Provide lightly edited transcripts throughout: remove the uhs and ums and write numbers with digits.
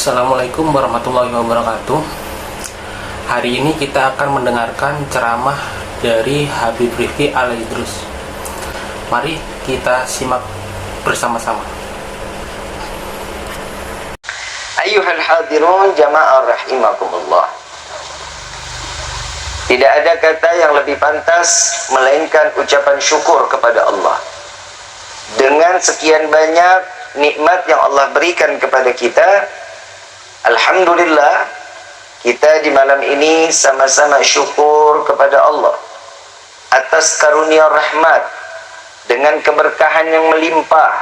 Assalamualaikum warahmatullahi wabarakatuh. Hari ini kita akan mendengarkan ceramah dari Habib Rifki Al-Idrus. Mari kita simak bersama-sama. Ayyuhal hadirun jama'ah rahimakumullah. Tidak ada kata yang lebih pantas melainkan ucapan syukur kepada Allah. Dengan sekian banyak nikmat yang Allah berikan kepada kita, alhamdulillah, kita di malam ini sama-sama syukur kepada Allah atas karunia rahmat dengan keberkahan yang melimpah.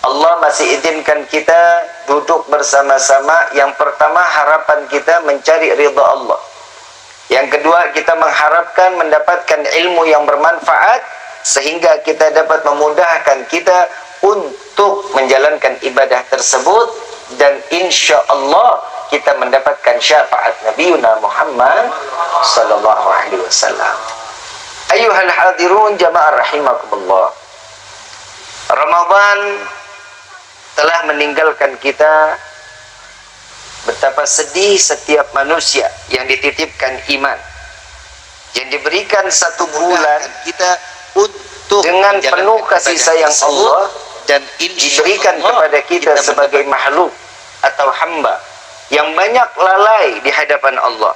Allah masih izinkan kita duduk bersama-sama. Yang pertama, harapan kita mencari ridha Allah. Yang kedua, kita mengharapkan mendapatkan ilmu yang bermanfaat sehingga kita dapat memudahkan kita untuk menjalankan ibadah tersebut. Dan insya Allah kita mendapatkan syafaat Nabiuna Muhammad sallallahu alaihi wasallam. Ayyuhal hadirun jamaah rahimakumullah. Ramadan telah meninggalkan kita. Betapa sedih setiap manusia yang dititipkan iman, yang diberikan satu bulan kita untuk dengan penuh kasih sayang Allah, dan diberikan kepada kita sebagai makhluk atau hamba yang banyak lalai di hadapan Allah.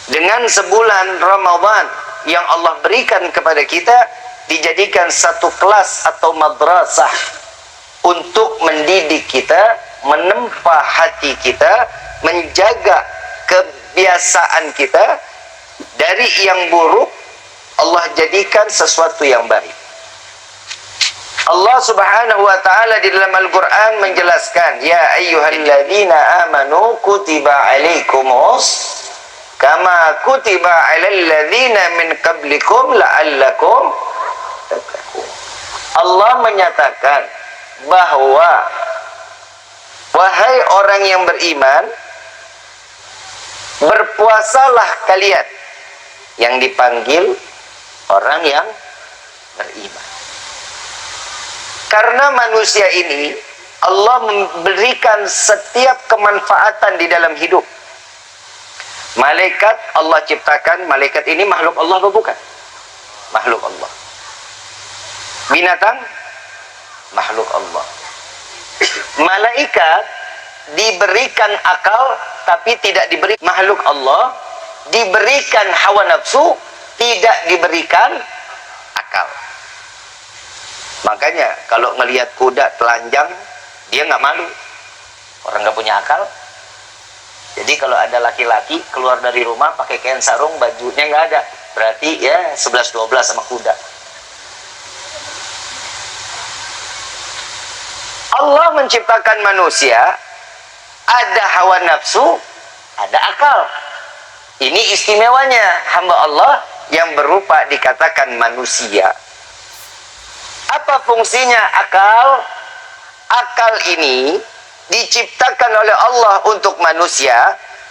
Dengan sebulan Ramadan yang Allah berikan kepada kita, dijadikan satu kelas atau madrasah untuk mendidik kita, menempa hati kita, menjaga kebiasaan kita dari yang buruk. Allah jadikan sesuatu yang baik. Allah subhanahu wa ta'ala di dalam Al-Quran menjelaskan, ya ayyuhalladzina amanu kutiba alaikumus kama kutiba alal ladzina min qablikum la'allakum tattaqun. Allah menyatakan bahwa wahai orang yang beriman, berpuasalah kalian. Yang dipanggil orang yang beriman. Karena manusia ini Allah memberikan setiap kemanfaatan di dalam hidup. Malaikat Allah ciptakan. Malaikat ini makhluk Allah atau bukan? Makhluk Allah. Binatang makhluk Allah. Malaikat diberikan akal tapi tidak diberi. Makhluk Allah diberikan hawa nafsu, tidak diberikan akal. Makanya kalau ngelihat kuda telanjang, dia nggak malu. Orang nggak punya akal. Jadi kalau ada laki-laki keluar dari rumah pakai kain sarung, bajunya nggak ada, berarti ya 11-12 sama kuda. Allah menciptakan manusia, ada hawa nafsu, ada akal. Ini istimewanya hamba Allah yang berupa dikatakan manusia. Apa fungsinya akal? Akal ini diciptakan oleh Allah untuk manusia,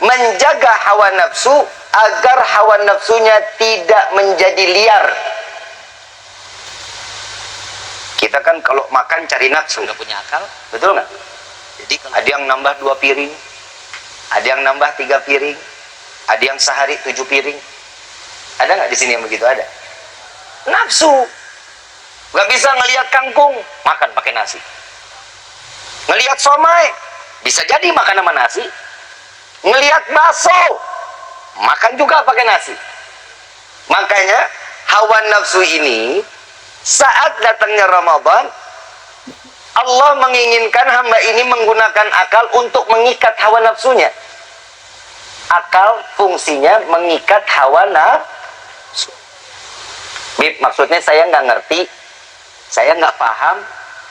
menjaga hawa nafsu agar hawa nafsunya tidak menjadi liar. Kita kan kalau makan cari nafsu, nggak punya akal, betul nggak? Jadi ada yang nambah 2 piring, ada yang nambah 3 piring, ada yang sehari 7 piring. Ada nggak di sini yang begitu? Ada. Nafsu. Nggak bisa ngelihat kangkung, makan pakai nasi. Ngelihat somai, bisa jadi makan sama nasi. Ngelihat bakso, makan juga pakai nasi. Makanya hawa nafsu ini, saat datangnya Ramadan, Allah menginginkan hamba ini menggunakan akal untuk mengikat hawa nafsunya. Akal fungsinya mengikat hawa nafsu. Bib, maksudnya saya nggak ngerti, saya nggak paham.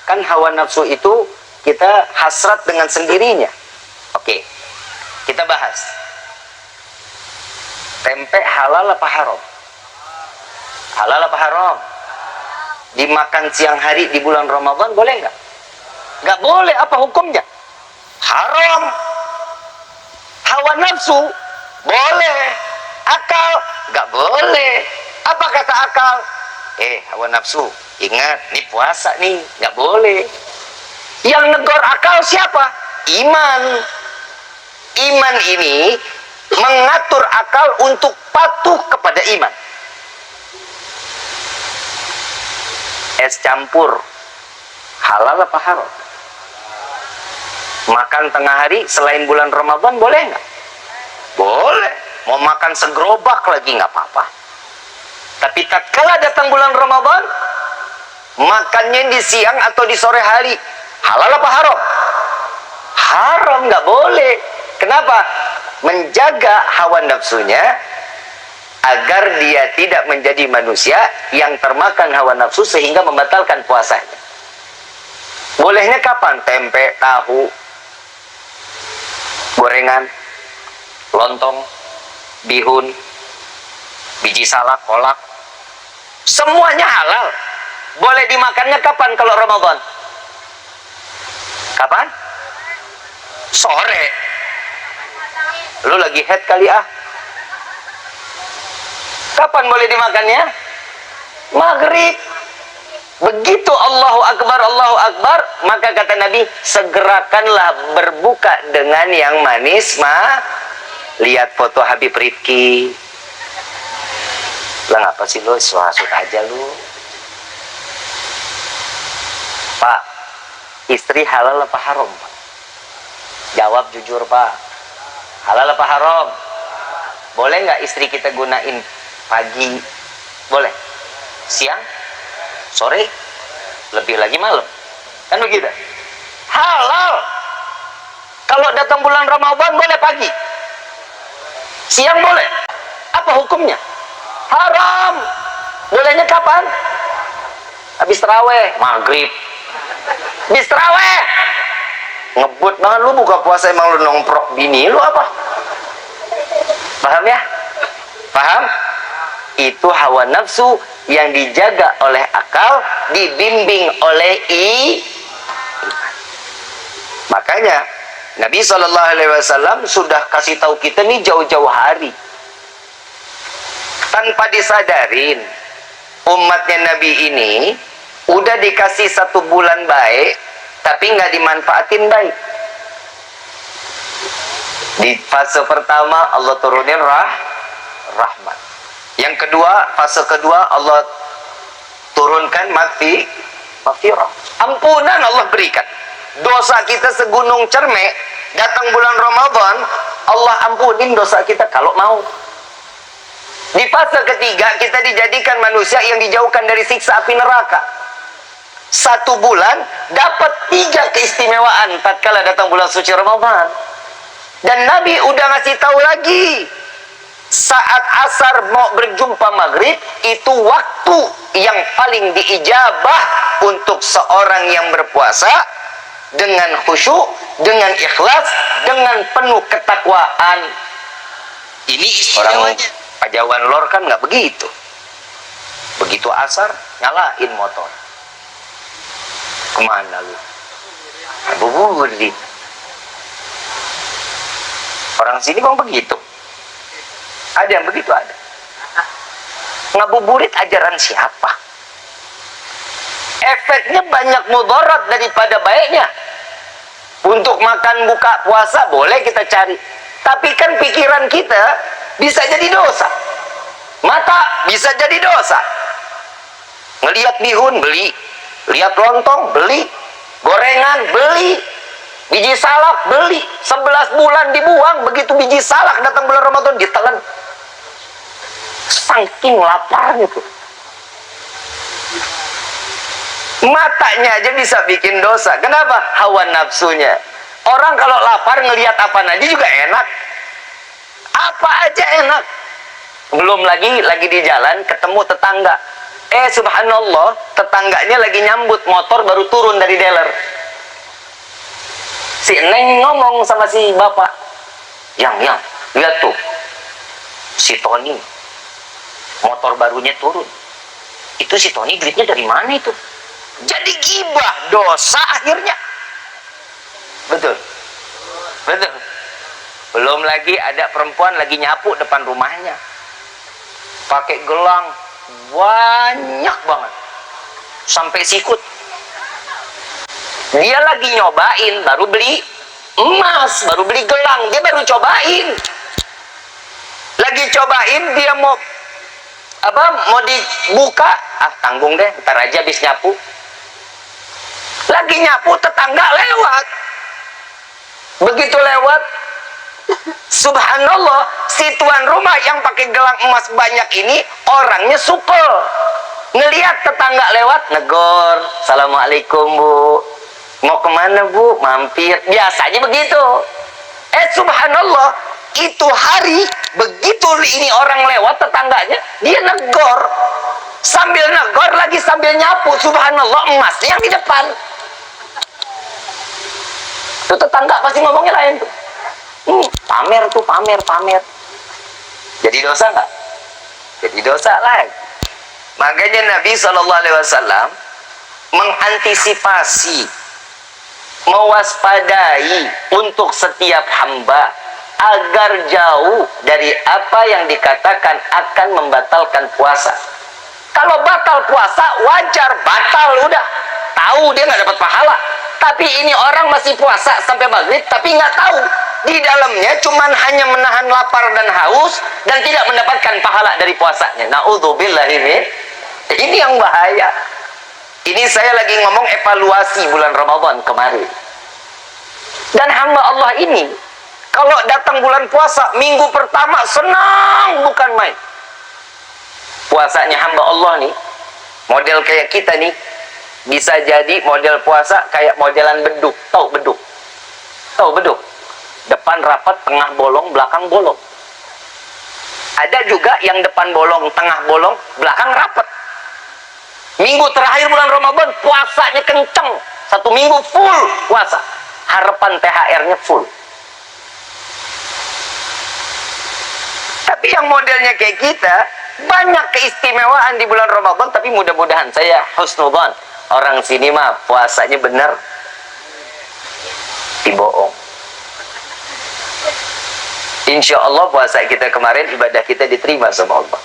Kan hawa nafsu itu kita hasrat dengan sendirinya. Oke, kita bahas. Tempe halal apa haram? Halal apa haram? Dimakan siang hari di bulan Ramadan boleh nggak? Nggak boleh. Apa hukumnya? Haram. Hawa nafsu boleh. Akal nggak boleh. Apa kata akal? Hawa nafsu, ingat, ini puasa nih, nggak boleh. Yang negor akal siapa? iman. Iman ini mengatur akal untuk patuh kepada iman. Es campur halal apa haram? Makan tengah hari selain bulan Ramadan boleh nggak? Boleh. Mau makan segerobak lagi nggak apa-apa. Tapi tatkala datang bulan Ramadan, makannya di siang atau di sore hari, halal apa haram? Haram, nggak boleh. Kenapa? Menjaga hawa nafsunya agar dia tidak menjadi manusia yang termakan hawa nafsu sehingga membatalkan puasanya. Bolehnya kapan? Tempe, tahu, gorengan, lontong, bihun, biji salak, kolak, semuanya halal. Boleh dimakannya kapan kalau Ramadan? Kapan? Sore. Lu lagi head kali ah. Kapan boleh dimakannya? Maghrib. Begitu Allahu Akbar, maka kata Nabi, segerakanlah berbuka dengan yang manis. Lihat foto Habib Rifki. Lah ngapa sih lu, suasut aja lu. Pak, istri halal apa haram, Pak? Jawab jujur, Pak. Halal apa haram? Boleh nggak istri kita gunain pagi? Boleh. Siang? Sore? Lebih lagi malam? Kan begitu? Halal. Kalau datang bulan Ramadan boleh pagi. Siang boleh. Apa hukumnya? Haram. Bolehnya kapan? Habis taraweh, maghrib. Habis taraweh. Ngebut banget lu buka puasa, emang lu nongkrok bini lu apa? Paham ya? Paham? Itu hawa nafsu yang dijaga oleh akal, dibimbing oleh Makanya Nabi SAW sudah kasih tahu kita nih jauh-jauh hari, tanpa disadarin umatnya Nabi ini udah dikasih 1 bulan baik, tapi nggak dimanfaatin baik. Di fase pertama Allah turunin rahmat. Yang kedua, fase kedua Allah turunkan maghfirah. Ampunan Allah berikan. Dosa kita segunung cermek, datang bulan Ramadan, Allah ampunin dosa kita kalau mau. Di fase ketiga, kita dijadikan manusia yang dijauhkan dari siksa api neraka. 1 bulan dapat 3 keistimewaan tatkala datang bulan suci Ramadan. Dan Nabi udah ngasih tahu lagi, saat asar mau berjumpa maghrib, itu waktu yang paling diijabah untuk seorang yang berpuasa dengan khusyuk, dengan ikhlas, dengan penuh ketakwaan. Ini istimewanya. Orang Pajawan Lor kan nggak begitu. Begitu asar, nyalain motor. Kemana lu? Bubur di. Orang sini bang begitu. Ada yang begitu, ada. Ngabuburit ajaran siapa? Efeknya banyak mudarat daripada baiknya. Untuk makan buka puasa boleh kita cari, tapi kan pikiran kita bisa jadi dosa. Mata bisa jadi dosa. Ngelihat bihun beli, lihat lontong beli, gorengan beli, biji salak beli, 11 bulan dibuang. Begitu biji salak datang bulan Ramadan ditelan. Saking laparnya tuh. Matanya aja bisa bikin dosa. Kenapa? Hawa nafsunya. Orang kalau lapar ngelihat apa aja juga enak. Apa aja enak. Belum lagi di jalan ketemu tetangga. Subhanallah, tetangganya lagi nyambut motor baru turun dari dealer. Si Neng ngomong sama si bapak, yang lihat tuh, si Tony motor barunya turun. Itu si Tony duitnya dari mana itu? Jadi gibah, dosa akhirnya. Betul. Belum lagi ada perempuan lagi nyapu depan rumahnya, pakai gelang banyak banget sampai sikut. Dia lagi nyobain, baru beli emas, baru beli gelang, dia baru cobain. Lagi cobain, dia mau dibuka, tanggung deh, ntar aja habis nyapu. Lagi nyapu, tetangga lewat. Begitu lewat, subhanallah, si tuan rumah yang pakai gelang emas banyak ini orangnya supel. Ngelihat tetangga lewat, negor, assalamualaikum bu, mau kemana bu, mampir. Biasanya begitu. Subhanallah, itu hari begitu ini orang lewat tetangganya, dia negor. Sambil negor lagi sambil nyapu, subhanallah, emasnya yang di depan. Tuh tetangga pasti ngomongnya lain tuh. Pamer tuh, pamer. Jadi dosa nggak? Jadi dosa lah. Makanya Nabi SAW mengantisipasi, mewaspadai untuk setiap hamba agar jauh dari apa yang dikatakan akan membatalkan puasa. Kalau batal puasa, wajar, batal, udah. Tahu dia nggak dapat pahala. Tapi ini orang masih puasa sampai maghrib, tapi nggak tahu. Di dalamnya cuman hanya menahan lapar dan haus, dan tidak mendapatkan pahala dari puasanya. Na'udzubillahi min. Ini yang bahaya. Ini saya lagi ngomong evaluasi bulan Ramadan kemarin. Dan hamba Allah ini, kalau datang bulan puasa, minggu pertama senang bukan main. Puasanya hamba Allah nih, model kayak kita nih, bisa jadi model puasa kayak modelan beduk. Tahu beduk? Tahu beduk? Depan rapat, tengah bolong, belakang bolong. Ada juga yang depan bolong, tengah bolong, belakang rapat. Minggu terakhir bulan Ramadan, puasanya kenceng. 1 minggu full puasa. Harapan THR-nya full. Tapi yang modelnya kayak kita, banyak keistimewaan di bulan Ramadan, tapi mudah-mudahan saya husnudzon. Orang sini mah puasanya bener. Dibohong. Insya Allah puasa kita kemarin, ibadah kita diterima sama Allah.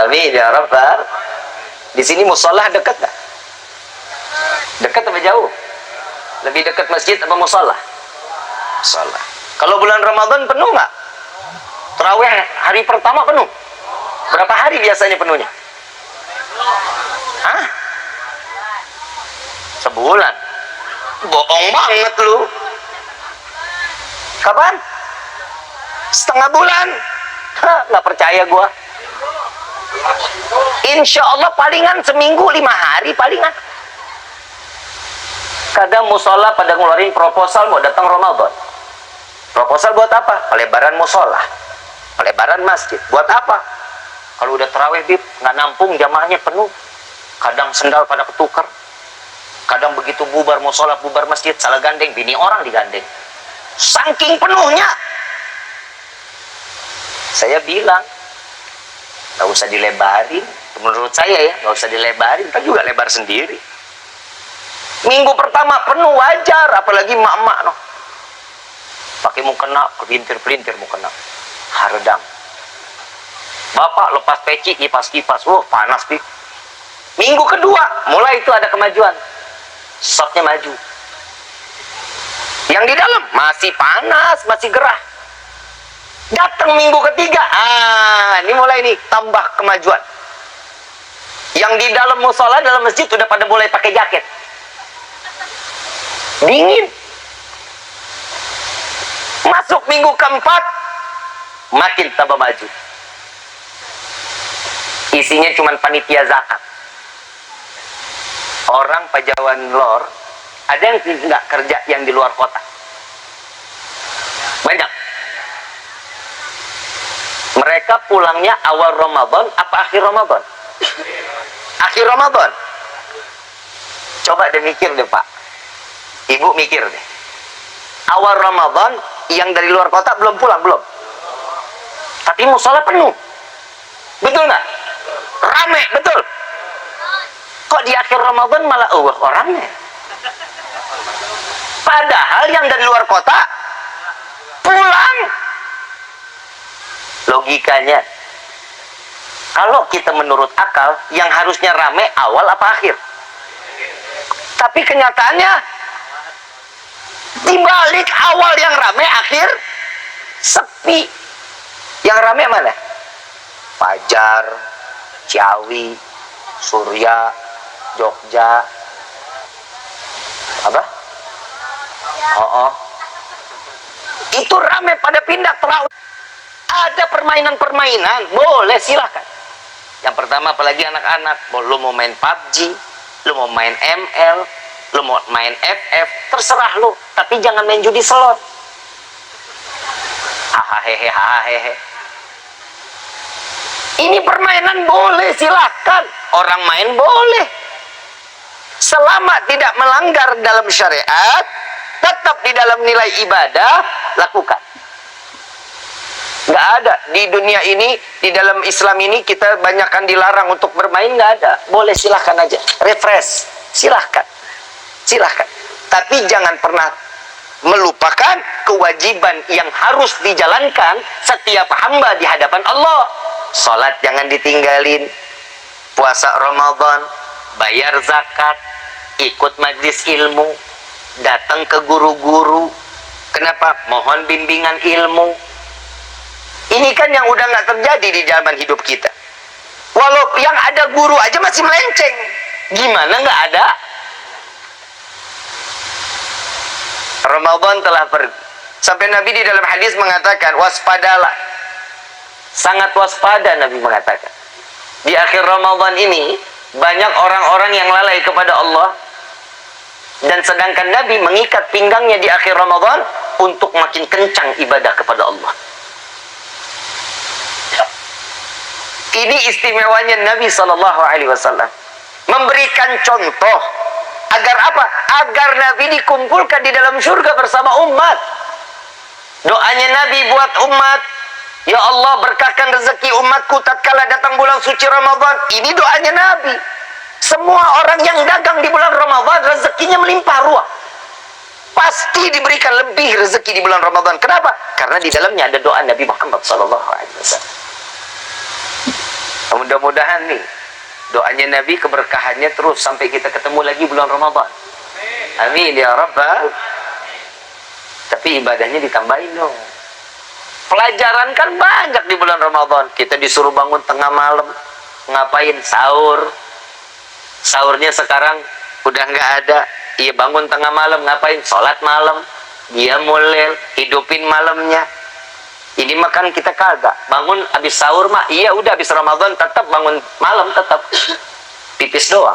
Amin ya Rabbal. Di sini musola dekat nggak? Dekat apa jauh? Lebih dekat masjid apa musola? Musola. Kalau bulan Ramadan penuh nggak? Tarawih hari pertama penuh. Berapa hari biasanya penuhnya? Hah? Sebulan. Bohong banget lu. Kapan? Setengah bulan. Nggak percaya gua. Insya Allah palingan seminggu 5 hari palingan. Kadang musola pada ngeluarin proposal mau datang Ramadan. Proposal buat apa? Pelebaran musola, pelebaran masjid. Buat apa? Kalau udah tarawih bib, nggak nampung jamaahnya penuh. Kadang sendal pada ketukar. Kadang begitu bubar musola, bubar masjid, salah gandeng, bini orang digandeng. Saking penuhnya. Saya bilang, nggak usah dilebarin. Menurut saya ya, nggak usah dilebarin. Kan juga lebar sendiri. Minggu pertama penuh wajar, apalagi mak-mak no. Pakai mukena, pelintir-pelintir mukena. Haredang. Bapak lepas peci, kipas-kipas. Panas pik. Minggu kedua, mulai itu ada kemajuan. Shotnya maju. Yang di dalam masih panas, masih gerah. Datang minggu ketiga, ini mulai nih tambah kemajuan. Yang di dalam musola, dalam masjid udah pada mulai pakai jaket. Dingin. Masuk minggu keempat, makin tambah maju. Isinya cuma panitia zakat. Orang Pajawan Lor, ada yang nggak kerja yang di luar kota? Banyak. Mereka pulangnya awal Ramadan apa akhir Ramadan? Akhir Ramadan. Coba deh mikir deh Pak. Ibu mikir deh. Awal Ramadan yang dari luar kota belum pulang, belum. Tapi musola penuh. Betul nggak? Rame, betul. Kok di akhir Ramadan malah orangnya? Padahal yang dari luar kota pulang. Logikanya, kalau kita menurut akal, yang harusnya rame awal apa akhir? Tapi kenyataannya Di balik awal yang ramai, akhir sepi. Yang ramai mana? Fajar, Ciawi, Surya, Jogja, apa? Oh. Itu ramai pada pindah terawih. Ada permainan-permainan, boleh silahkan. Yang pertama, apalagi anak-anak, lu mau main PUBG, lu mau main ML, lu mau main FF, terserah lu, tapi jangan main judi slot. Hahaha. Ini permainan boleh, silahkan. Orang main boleh, selama tidak melanggar dalam syariat, tetap di dalam nilai ibadah, lakukan. Nggak ada di dunia ini, di dalam Islam ini kita banyakkan dilarang untuk bermain, nggak ada. Boleh, silahkan aja, refresh, silahkan. Tapi jangan pernah melupakan kewajiban yang harus dijalankan setiap hamba di hadapan Allah. Salat jangan ditinggalin, puasa Ramadan, bayar zakat, ikut majlis ilmu, datang ke guru-guru. Kenapa? Mohon bimbingan ilmu. Ini kan yang udah nggak terjadi di zaman hidup kita. Walau yang ada guru aja masih melenceng, gimana nggak ada? Ramadan telah pergi. Sampai Nabi di dalam hadis mengatakan, waspadalah. Sangat waspada Nabi mengatakan. Di akhir Ramadan ini, banyak orang-orang yang lalai kepada Allah. Dan sedangkan Nabi mengikat pinggangnya di akhir Ramadan untuk makin kencang ibadah kepada Allah. Ini istimewanya Nabi SAW. Memberikan contoh. Agar apa? Agar Nabi dikumpulkan di dalam surga bersama umat. Doanya Nabi buat umat, ya Allah berkahkan rezeki umatku tatkala datang bulan suci Ramadan. Ini doanya Nabi. Semua orang yang dagang di bulan Ramadan rezekinya melimpah ruah. Pasti diberikan lebih rezeki di bulan Ramadan. Kenapa? Karena di dalamnya ada doa Nabi Muhammad SAW. Mudah-mudahan nih doanya Nabi, keberkahannya terus sampai kita ketemu lagi bulan Ramadan. Amin ya Rabbal. Tapi ibadahnya ditambahin dong. Pelajaran kan banyak di bulan Ramadan. Kita disuruh bangun tengah malam, ngapain? Sahur. Sahurnya sekarang udah nggak ada. Iya, bangun tengah malam ngapain? Sholat malam. Dia mulai hidupin malamnya. Ini makan kita kagak. Bangun habis sahur mah, iya udah habis Ramadan tetap bangun malam, tetap pipis doang.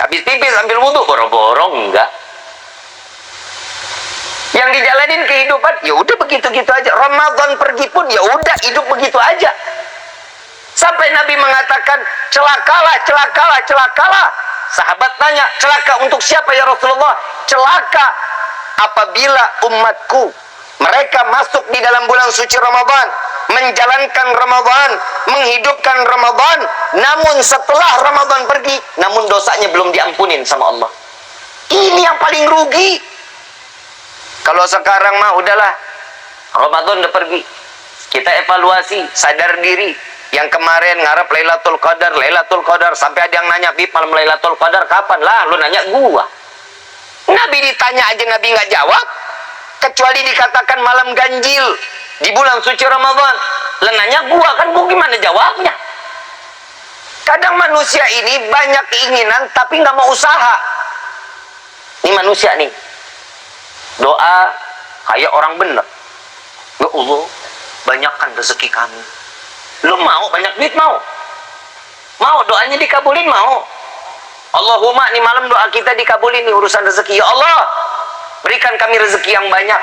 Habis pipis ambil wudhu, boro-boro enggak. Yang dijalanin kehidupan, ya udah begitu-gitu aja. Ramadan pergi pun ya udah hidup begitu aja. Sampai Nabi mengatakan, celakalah. Sahabat tanya, celaka untuk siapa ya Rasulullah? Celaka apabila umatku mereka masuk di dalam bulan suci Ramadan, menjalankan Ramadan, menghidupkan Ramadan, namun setelah Ramadan pergi, namun dosanya belum diampunin sama Allah. Ini yang paling rugi. Kalau sekarang mah udahlah, Ramadan udah pergi, kita evaluasi, sadar diri. Yang kemarin ngarep Lailatul Qadar, sampai ada yang nanya, Bib, malam Lailatul Qadar kapan? Lah, lu nanya gua. Nabi ditanya aja Nabi nggak jawab. Kecuali dikatakan malam ganjil di bulan suci Ramadan. Lenanya gua gimana jawabnya? Kadang manusia ini banyak keinginan tapi nggak mau usaha. Ini manusia nih, doa kayak orang bener. Ya Allah, banyakkan rezeki kami. Lu mau banyak duit? Mau doanya dikabulin? Mau. Allahumma, nih malam doa kita dikabulin nih urusan rezeki. Ya Allah, berikan kami rezeki yang banyak.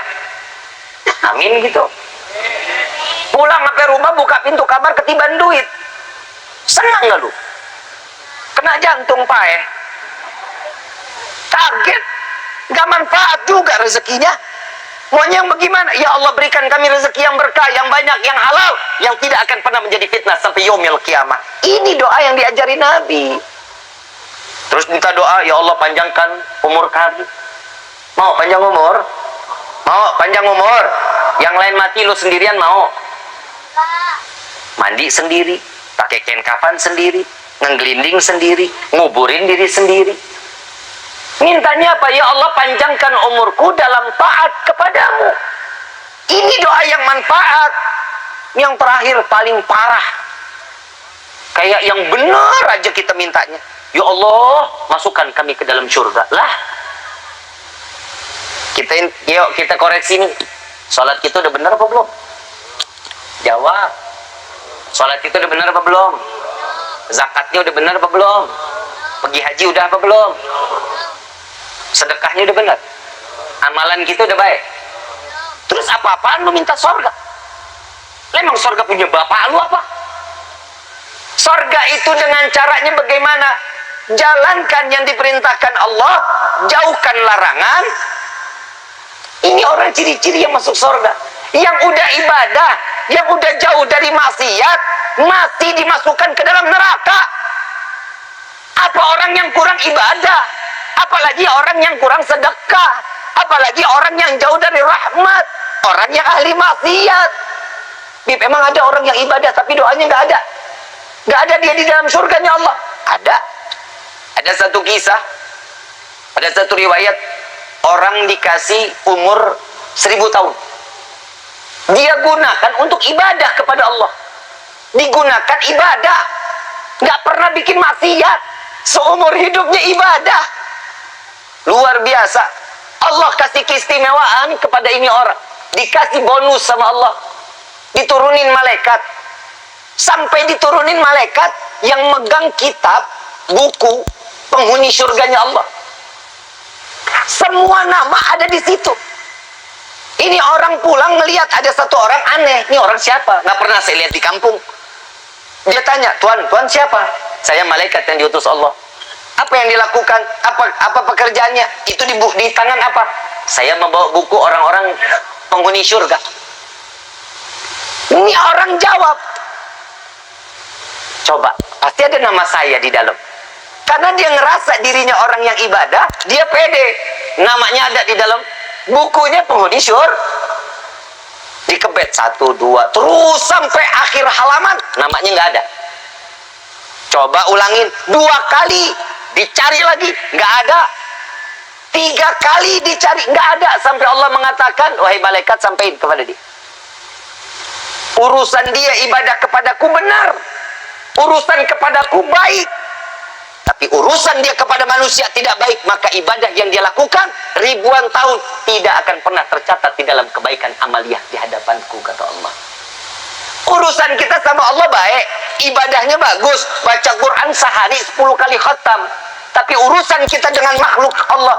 Amin gitu. Pulang sampai rumah, buka pintu kamar, ketiban duit. Senang gak lu? Kena jantung pae. Kaget. Gak manfaat juga rezekinya. Maunya yang bagaimana? Ya Allah, berikan kami rezeki yang berkah, yang banyak, yang halal, yang tidak akan pernah menjadi fitnah sampai yaumil qiyamah. Ini doa yang diajari Nabi. Terus minta doa, ya Allah panjangkan umur kami. Mau panjang umur? Mau panjang umur? Yang lain mati, lu sendirian mau? Mandi sendiri, pakai kain kafan sendiri, ngegelinding sendiri, nguburin diri sendiri. Mintanya apa? Ya Allah, panjangkan umurku dalam taat kepadamu. Ini doa yang manfaat. Yang terakhir paling parah. Kayak yang benar aja kita mintanya. Ya Allah, masukkan kami ke dalam surga. Lah, yuk kita koreksi nih. Sholat kita udah benar apa belum? Jawab. Sholat kita udah benar apa belum? Zakatnya udah benar apa belum? Pergi haji udah apa belum? Sedekahnya udah benar? Amalan kita udah baik? Terus apa-apaan lu minta surga? Emang surga punya bapak lu apa? Surga itu dengan caranya bagaimana? Jalankan yang diperintahkan Allah, jauhkan larangan. Ini orang ciri-ciri yang masuk surga. Yang udah ibadah, yang udah jauh dari maksiat, masih dimasukkan ke dalam neraka. Apa orang yang kurang ibadah? Apalagi orang yang kurang sedekah? Apalagi orang yang jauh dari rahmat? Orang yang ahli maksiat. Memang ada orang yang ibadah tapi doanya nggak ada. Nggak ada dia di dalam surganya Allah. Ada. Ada satu kisah, ada satu riwayat, orang dikasih umur 1000 tahun. Dia gunakan untuk ibadah kepada Allah. Digunakan ibadah. Nggak pernah bikin maksiat. Seumur hidupnya ibadah. Luar biasa. Allah kasih keistimewaan kepada ini orang. Dikasih bonus sama Allah. Diturunin malaikat. Sampai diturunin malaikat yang megang kitab, buku, penghuni surganya Allah. Semua nama ada di situ. Ini orang pulang melihat ada satu orang aneh. Ini orang siapa? Nggak pernah saya lihat di kampung. Dia tanya, Tuan siapa? Saya malaikat yang diutus Allah. Apa yang dilakukan? Apa pekerjaannya? Itu di tangan apa? Saya membawa buku orang-orang penghuni surga. Ini orang jawab. Coba, pasti ada nama saya di dalam. Karena dia ngerasa dirinya orang yang ibadah, dia pede. Namanya ada di dalam bukunya penghuni surga. Dikebet 1, 2, terus sampai akhir halaman, namanya nggak ada. Coba ulangin 2 kali, dicari lagi, nggak ada. 3 kali dicari, nggak ada. Sampai Allah mengatakan, wahai malaikat, sampaikan kepada dia. Urusan dia ibadah kepadaku benar. Urusan kepadaku baik. Tapi urusan dia kepada manusia tidak baik, maka ibadah yang dia lakukan ribuan tahun tidak akan pernah tercatat di dalam kebaikan amaliyah di hadapanku, kata Allah. Urusan kita sama Allah baik, ibadahnya bagus, baca Quran sehari 10 kali khatam. Tapi urusan kita dengan makhluk Allah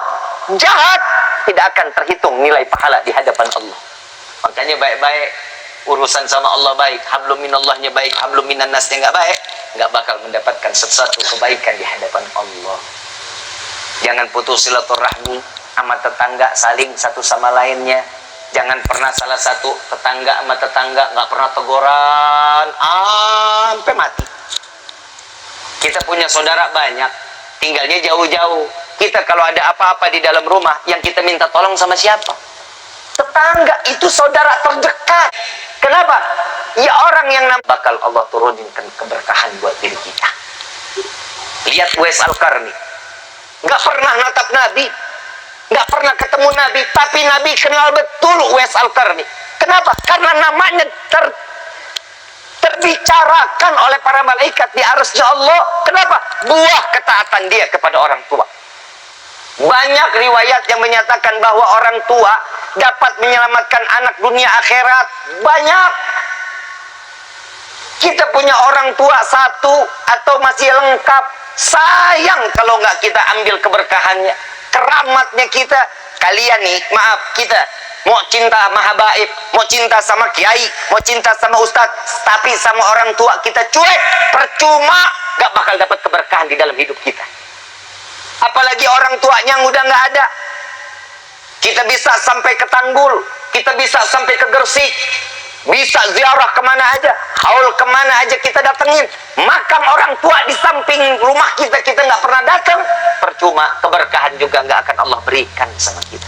jahat, tidak akan terhitung nilai pahala di hadapan Allah. Makanya baik-baik, urusan sama Allah baik, hablum minallahnya baik, hablum minan nasnya nggak baik, nggak bakal mendapatkan sesuatu kebaikan di hadapan Allah. Jangan putus silaturahmi sama tetangga, saling satu sama lainnya. Jangan pernah salah satu tetangga sama tetangga nggak pernah teguran sampai mati. Kita punya saudara banyak, tinggalnya jauh-jauh. Kita kalau ada apa-apa di dalam rumah, yang kita minta tolong sama siapa? Tetangga. Itu saudara terdekat. Kenapa? Ya orang yang bakal Allah turunkan keberkahan buat diri kita. Lihat Uwais Al-Qarni, nggak pernah natap Nabi, nggak pernah ketemu Nabi, tapi Nabi kenal betul Uwais Al-Qarni. Kenapa? Karena namanya terbicarakan oleh para malaikat di arsy Allah. Kenapa? Buah ketaatan dia kepada orang tua. Banyak riwayat yang menyatakan bahwa orang tua dapat menyelamatkan anak dunia akhirat. Banyak. Kita punya orang tua satu atau masih lengkap, sayang kalau nggak kita ambil keberkahannya, keramatnya kita. Kalian nih, maaf, kita mau cinta sama habaib, mau cinta sama kiai, mau cinta sama ustadz, tapi sama orang tua kita cuek, percuma, nggak bakal dapat keberkahan di dalam hidup kita. Apalagi orang tuanya yang udah nggak ada. Kita bisa sampai ke Tanggul, kita bisa sampai ke Gresik, bisa ziarah kemana aja, haul kemana aja kita datengin. Makam orang tua di samping rumah kita, kita nggak pernah datang, percuma, keberkahan juga nggak akan Allah berikan sama kita.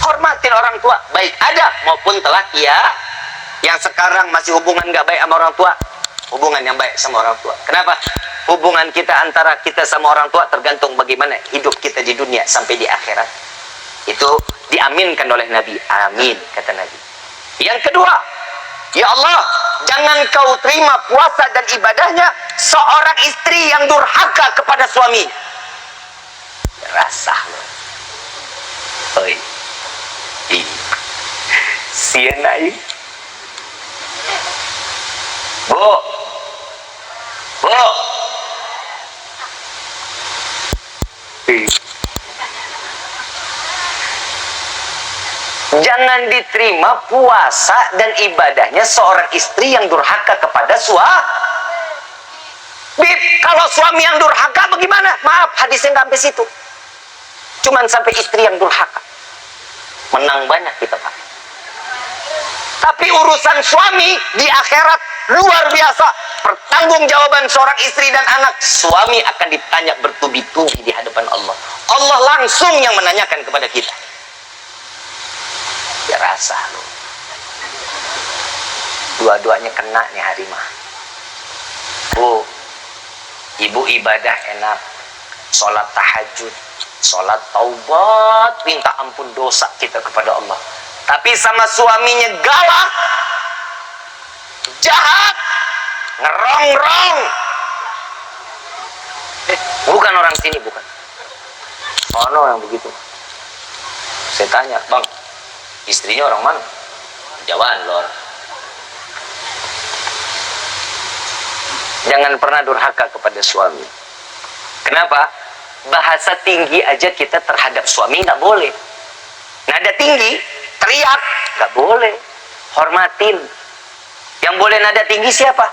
Hormatin orang tua, baik ada maupun telah ya. Yang sekarang masih hubungan nggak baik sama orang tua, hubungan yang baik sama orang tua. Kenapa? Hubungan kita antara kita sama orang tua tergantung bagaimana hidup kita di dunia sampai di akhirat. Itu diaminkan oleh Nabi. Amin, kata Nabi. Yang kedua, ya Allah, jangan kau terima puasa dan ibadahnya seorang istri yang durhaka kepada suami. Rasa loh. Oi. Sienai. Bu. Jangan diterima puasa dan ibadahnya seorang istri yang durhaka kepada suami. Bib, kalau suami yang durhaka bagaimana? Maaf, hadisnya nggak sampai situ. Cuman sampai istri yang durhaka. Menang banyak kita, Pak. Tapi urusan suami di akhirat luar biasa. Pertanggungjawaban seorang istri dan anak, suami akan ditanya bertubi-tubi di hadapan Allah. Allah langsung yang menanyakan kepada kita. Ya rasa loh. Dua-duanya kena nih hari mah. Bu, ibu ibadah enak, sholat tahajud, sholat taubat, minta ampun dosa kita kepada Allah. Tapi sama suaminya galak, jahat, ngerongrong. Bukan orang sini, bukan. Sono yang begitu. Saya tanya, bang, istrinya orang mana? Jawaan lor. Jangan pernah durhaka kepada suami. Kenapa? Bahasa tinggi aja kita terhadap suami nggak boleh. Nada tinggi, teriak, nggak boleh. Hormatin. Yang boleh nada tinggi siapa?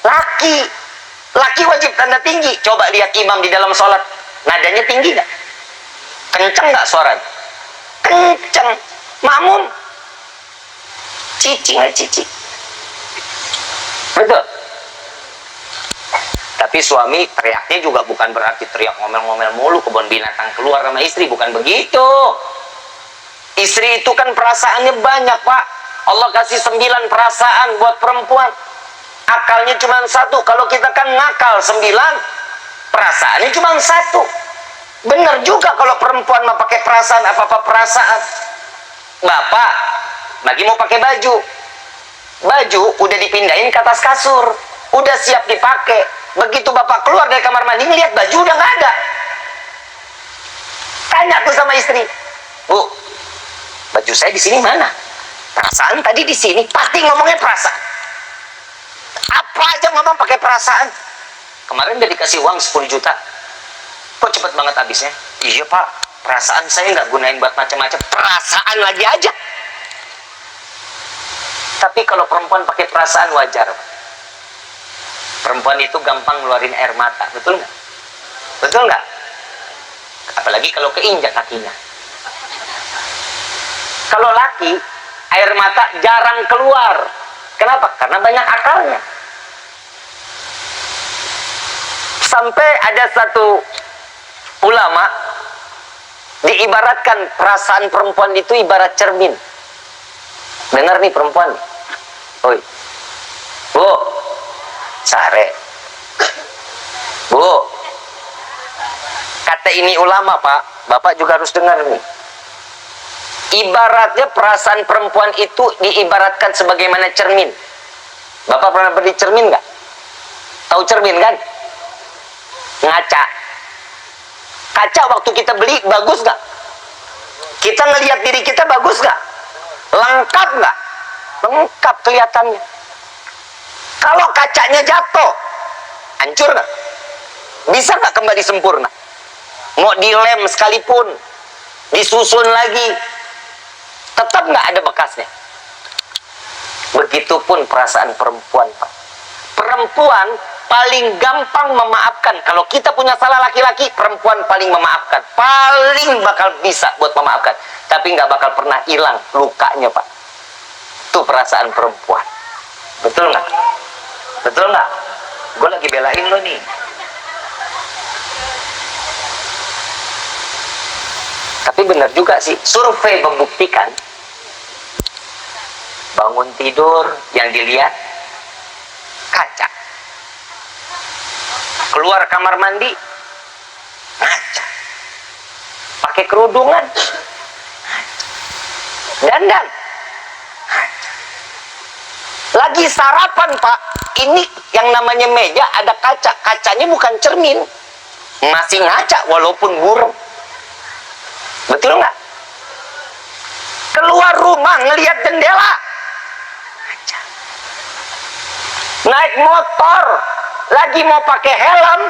Laki. Laki wajib tanda tinggi. Coba lihat imam di dalam sholat, nadanya tinggi nggak? Kenceng nggak suaranya? Kenceng. Makmum cici nggak cici? Betul. Tapi suami teriaknya juga bukan berarti teriak ngomel-ngomel mulu, kebun binatang keluar sama istri, bukan begitu. Istri itu kan perasaannya banyak, Pak. Allah kasih 9 perasaan buat perempuan. Akalnya cuma 1. Kalau kita kan ngakal 9, perasaannya cuma 1. Bener juga kalau perempuan mau pakai perasaan, apa-apa perasaan. Bapak lagi mau pakai baju, baju udah dipindahin ke atas kasur, udah siap dipakai. Begitu bapak keluar dari kamar mandi, ngeliat baju udah nggak ada. Tanya tuh sama istri, Bu, baju saya di sini mana? Perasaan tadi di sini. Pasti ngomongnya perasaan. Apa aja ngomong pakai perasaan. Kemarin udah dikasih uang 10 juta. Kok cepet banget habisnya? Iya Pak, perasaan saya nggak gunain buat macam-macam. Perasaan lagi aja. Tapi kalau perempuan pakai perasaan wajar. Perempuan itu gampang ngeluarin air mata, betul nggak? Betul nggak? Apalagi kalau keinjak kakinya. Kalau laki, air mata jarang keluar. Kenapa? Karena banyak akalnya. Sampai ada satu ulama diibaratkan perasaan perempuan itu ibarat cermin. Dengar nih perempuan. Oi. Bu. Sare. Bu. Kata ini ulama, Pak. Bapak juga harus dengar nih. Ibaratnya perasaan perempuan itu diibaratkan sebagaimana cermin. Bapak pernah beli cermin nggak? Tahu cermin kan? Ngaca. Kaca waktu kita beli bagus nggak? Kita ngelihat diri kita bagus nggak? Lengkap nggak? Lengkap kelihatannya. Kalau kacanya jatuh, hancur nggak? Bisa nggak kembali sempurna? Mau dilem sekalipun, disusun lagi, tetap nggak ada bekasnya. Begitupun perasaan perempuan, Pak. Perempuan paling gampang memaafkan. Kalau kita punya salah laki-laki, perempuan paling memaafkan. Paling bakal bisa buat memaafkan. Tapi nggak bakal pernah hilang lukanya, Pak. Itu perasaan perempuan. Betul nggak? Betul nggak? Gue lagi belain lo nih. Tapi benar juga sih, survei membuktikan bangun tidur yang dilihat kaca. keluar kamar mandi, ngaca. Pakai kerudungan, dandan, lagi sarapan Pak. Ini yang namanya meja ada kaca, kacanya bukan cermin, masih ngaca walaupun burem. Betul nggak? Keluar rumah ngelihat jendela, ngaca. Naik motor lagi mau pakai helm,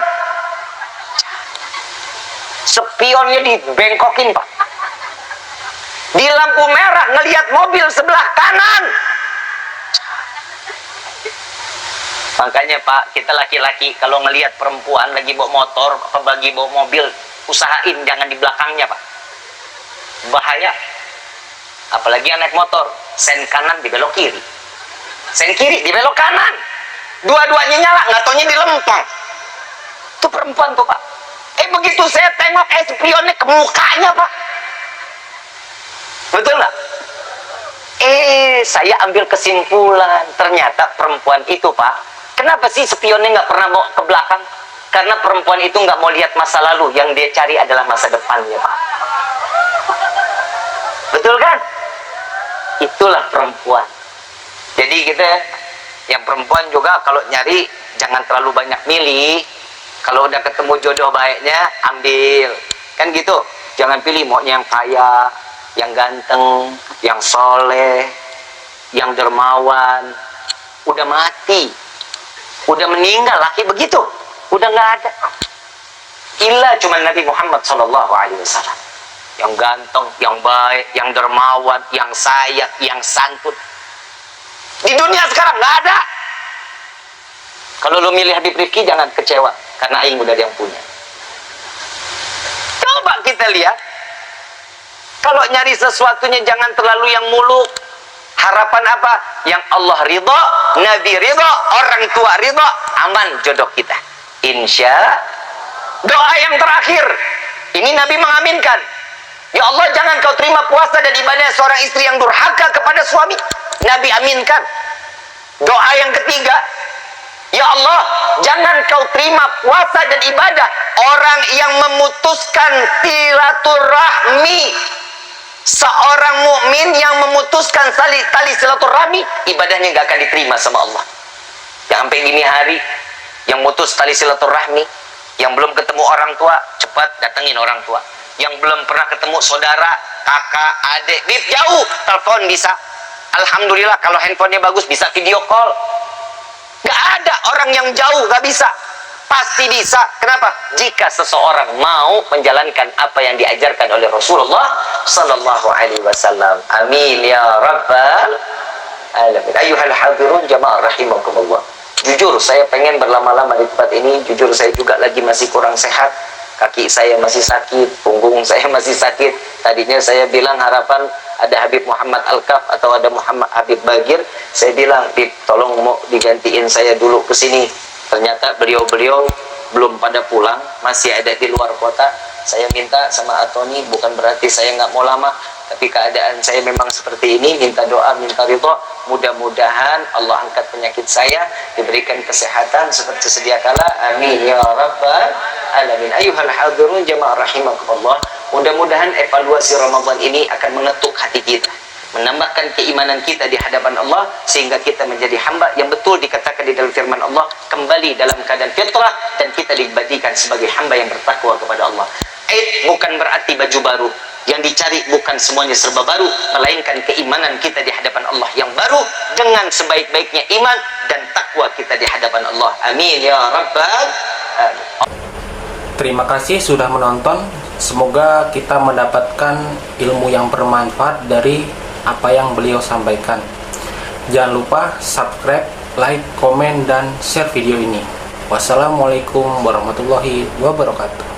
spionnya dibengkokin Pak. Di lampu merah ngelihat mobil sebelah kanan. Makanya Pak, kita laki-laki kalau ngelihat perempuan lagi bawa motor apa bagi bawa mobil, usahain jangan di belakangnya Pak. Bahaya. Apalagi yang naik motor, sen kanan dibelok kiri, sen kiri dibelok kanan, dua-duanya nyala, nggak taunya dilempang. Itu perempuan tuh Pak. Begitu saya tengok spionnya ke mukanya Pak. Betul nggak? Saya ambil kesimpulan, ternyata perempuan itu Pak, kenapa sih spionnya nggak pernah mau ke belakang? Karena perempuan itu nggak mau lihat masa lalu, yang dia cari adalah masa depannya Pak. Betul kan? Itulah perempuan. Jadi kita yang perempuan juga kalau nyari jangan terlalu banyak milih. Kalau udah ketemu jodoh baiknya, ambil. Kan gitu. Jangan pilih maunya yang kaya, yang ganteng, yang soleh, yang dermawan. Udah mati, udah meninggal laki begitu, udah nggak ada. Illa cuma Nabi Muhammad SAW yang ganteng, yang baik, yang dermawan, yang sayang, yang santun. Di dunia sekarang nggak ada. Kalau lo milih Habib Rifki jangan kecewa, karena aing udah yang punya. Coba kita lihat, kalau nyari sesuatunya jangan terlalu yang muluk. Harapan apa? Yang Allah ridho, Nabi ridho, orang tua ridho, aman jodoh kita. Insya. Doa yang terakhir, ini Nabi mengaminkan. Ya Allah, jangan kau terima puasa dan ibadah seorang istri yang durhaka kepada suami. Nabi aminkan. Doa yang ketiga, ya Allah, jangan kau terima puasa dan ibadah orang yang memutuskan silaturahmi. Seorang mukmin yang memutuskan tali silaturahmi, ibadahnya nggak akan diterima sama Allah. Yang sampai gini hari, yang mutus tali silaturahmi, yang belum ketemu orang tua, cepat datengin orang tua. Yang belum pernah ketemu saudara, kakak, adik, bib, jauh, telepon bisa. Alhamdulillah kalau handphonenya bagus bisa video call. Gak ada orang yang jauh gak bisa. Pasti bisa. Kenapa? Jika seseorang mau menjalankan apa yang diajarkan oleh Rasulullah Sallallahu Alaihi Wasallam. Amin ya Rabbal Alamin. Ayuhal hadirun jamaah rahimakumullah. Jujur saya pengen berlama-lama di tempat ini. Jujur saya juga lagi masih kurang sehat. Kaki saya masih sakit, punggung saya masih sakit. Tadinya saya bilang harapan ada Habib Muhammad Al-Kaf atau ada Muhammad Habib Bagir. Saya bilang, Bib, tolong mau digantiin saya dulu ke sini. Ternyata beliau-beliau belum pada pulang, masih ada di luar kota. Saya minta sama Atoni, bukan berarti saya nggak mau lama, tapi keadaan saya memang seperti ini. Minta doa, minta ridho. Mudah-mudahan Allah angkat penyakit saya, diberikan kesehatan seperti sedia kala. Amin ya Rabbal Alamin. Ayuhal hadirun jamaah rahimakumullah. Mudah-mudahan evaluasi Ramadan ini akan mengetuk hati kita, menambahkan keimanan kita di hadapan Allah, sehingga kita menjadi hamba yang betul dikatakan di dalam firman Allah, kembali dalam keadaan fitrah, dan kita dibadikan sebagai hamba yang bertakwa kepada Allah. Bukan berarti baju baru. Yang dicari bukan semuanya serba baru, melainkan keimanan kita di hadapan Allah yang baru dengan sebaik-baiknya iman dan takwa kita di hadapan Allah. Amin ya Rabbal Alamin. Terima kasih sudah menonton. Semoga kita mendapatkan ilmu yang bermanfaat dari apa yang beliau sampaikan. Jangan lupa subscribe, like, komen, dan share video ini. Wassalamualaikum warahmatullahi wabarakatuh.